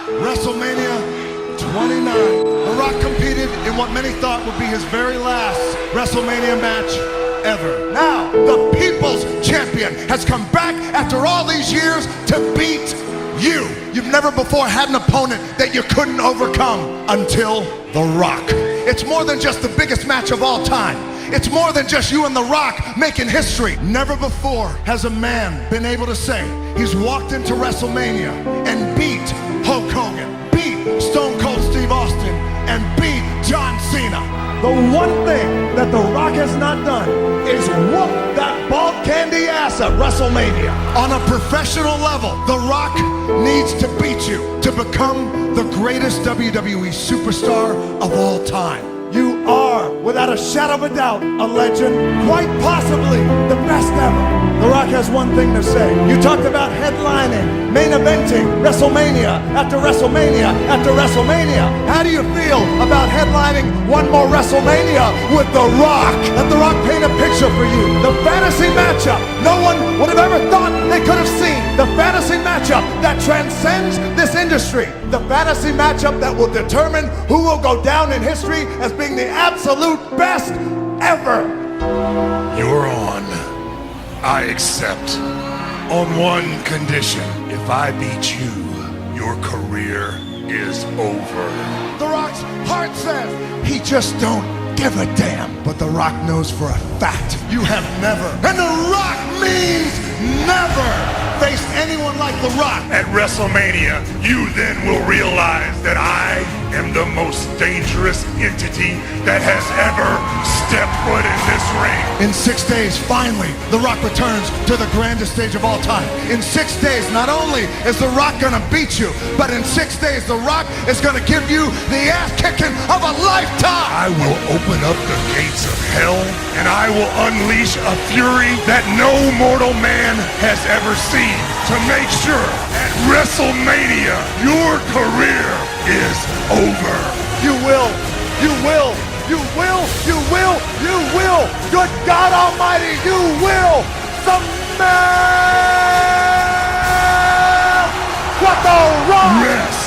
WrestleMania 29. The Rock competed in what many thought would be his very last WrestleMania match ever. Now, the People's Champion has come back after all these years to beat you. You've never before had an opponent that you couldn't overcome until The Rock. It's more than just the biggest match of all time. It's more than just you and The Rock making history. Never before has a man been able to say he's walked into WrestleMania and beat Hulk Hogan, beat Stone Cold Steve Austin, and beat John Cena. The one thing that The Rock has not done is whoop that bald candy ass at WrestleMania. On a professional level, The Rock needs to beat you to become the greatest WWE superstar of all time. You are, without a shadow of a doubt, a legend, quite possibly the best ever. The Rock has one thing to say. You talked about headlining, main eventing, WrestleMania after WrestleMania after WrestleMania. How do you feel about headlining one more WrestleMania with The Rock? Let The Rock paint a picture for you. The fantasy matchup no one would have ever thought they could have seen. The fantasy matchup that transcends this industry. The fantasy matchup that will determine who will go down in history as being the absolute best ever. You're on. I accept. On one condition. If I beat you, your career is over. The Rock's heart says he just don't give a damn. But The Rock knows for a fact you have never, and The Rock means never, faced anyone like The Rock. At WrestleMania, you then will realize that I am the most dangerous entity that has ever stepped foot in this ring. In 6 days, finally, The Rock returns to the grandest stage of all time. In 6 days, not only is The Rock gonna beat you, but in 6 days, The Rock is gonna give you the ass kicking of a lifetime. I will open up the gates of hell, and I will unleash a fury that no mortal man has ever seen to make sure at WrestleMania, your career is over. You will, you will, you will, you will, you will. Good God Almighty, you will smash what The Rock is